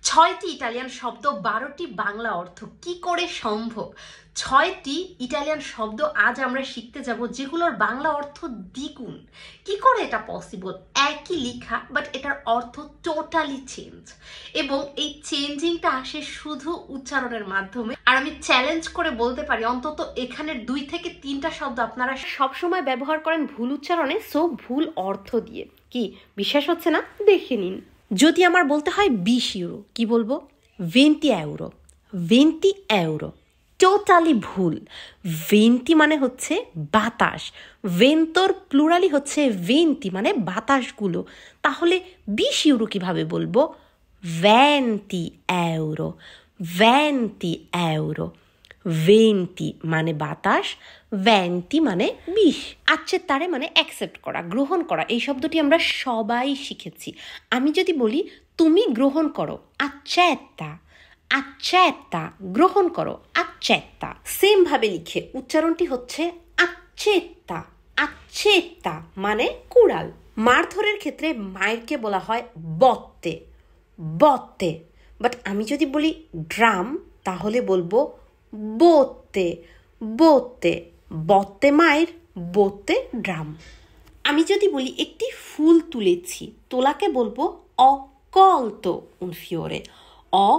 6টি ইটালিয়ান শব্দ 12টি বাংলা অর্থ কি করে সম্ভব? 6টি ইটালিয়ান শব্দ আজ আমরা শিখতে যাব যেগুলোর বাংলা অর্থ দ্বিগুণ। কি করে এটা পসিবল? একই লেখা বাট এটার অর্থ টোটালি চেঞ্জ, এবং এই চেঞ্জিংটা আসে শুধু উচ্চারণের মাধ্যমে। আর আমি চ্যালেঞ্জ করে বলতে পারি অন্তত এখানের 2 থেকে 3টা শব্দ আপনারা সবসময় ব্যবহার করেন ভুল উচ্চারণে, সো ভুল অর্থ দিয়ে। কি বিশ্বাস হচ্ছে না? দেখে নিন। যদি আমার বলতে হয় 20 ইউরো, কি বলবো? 20 euro, 20 euro। টোটালি ভুল। 20 মানে হচ্ছে বাতাস, ভেন্তর প্লুরালি হচ্ছে 20 মানে বাতাসগুলো। তাহলে 20 ইউরো কিভাবে বলবো? 20 euro, 20 euro। 20 মানে বাতাস, 20 মানে 20। আচ্ছেত্তারে মানে অ্যাকসেপ্ট করা, গ্রহণ করা। এই শব্দটি আমরা সবাই শিখেছি। আমি যদি বলি তুমি গ্রহণ করো, accetta, accetta, গ্রহণ করো, accetta। সেম ভাবে লিখে উচ্চারণটি হচ্ছে accetta, accetta মানে কুড়াল। মারধরের ক্ষেত্রে মায়েরকে বলা হয় botte, botte। বাট আমি যদি বলি ড্রাম তাহলে বলবো botte, botte, botte মায়ের, botte ড্রাম। আমি যদি বলি একটি ফুল তুলেছি, তোলাকে বলবো ho colto un fiore, ho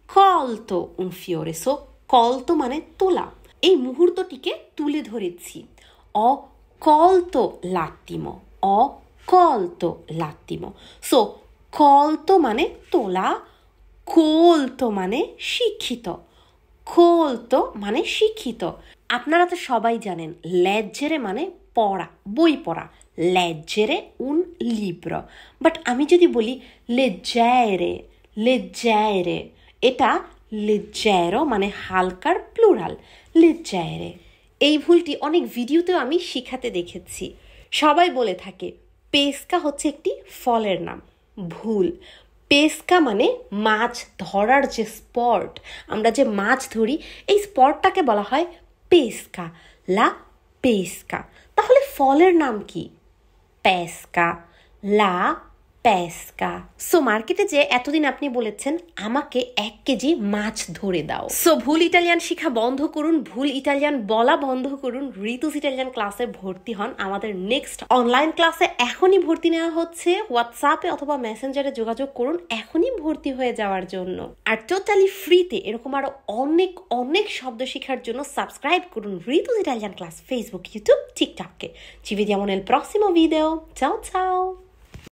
colto un fiore। So colto মানে তোলা, এই মুহূর্তটিকে তুলে ধরেছি। ho colto l'attimo, ho colto l'attimo। So colto মানে তোলা, colto মানে শিক্ষিত, colto মানে শিক্ষিত। আপনারা তো সবাই জানেন leggere মানে পড়া, বই পড়া, leggere un libro। বাট আমি যদি বলি leggere, leggere, এটা leggero মানে হালকার প্লুরাল, leggere। এই ভুলটি অনেক ভিডিওতেও আমি শিখাতে দেখেছি। সবাই বলে থাকে পেস্কা হচ্ছে একটি ফলের নাম, ভুল। পেস্কা মানে মাছ ধরার যে স্পট, আমরা যে মাছ ধরি এই স্পটটাকে বলা হয় পেস্কা, লা পেস্কা। তাহলে ফলের নাম কি? পেস্কা, লা পেস্কা। সো মার্কেটে যে এতদিন আপনি বলেছেন আমাকে 1 কেজি মাছ ধরে দাও। সো ভুল ইটালিয়ান শিখা বন্ধ করুন, ভুল ইটালিয়ান বলা বন্ধ করুন, ঋতুস ইটালিয়ান ক্লাসে ভর্তি হন। আমাদের নেক্সট অনলাইন ক্লাসে এখনই ভর্তি নেওয়া হচ্ছে। হোয়াটসঅ্যাপে অথবা মেসেঞ্জারে যোগাযোগ করুন এখনই ভর্তি হয়ে যাওয়ার জন্য। আর টোটালি ফ্রিতে এরকম আরো অনেক অনেক শব্দ শেখার জন্য সাবস্ক্রাইব করুন ঋতুস ইটালিয়ান ক্লাস ফেসবুক, ইউটিউব, টিকটকে। Ci vediamo nel prossimo video. Ciao ciao!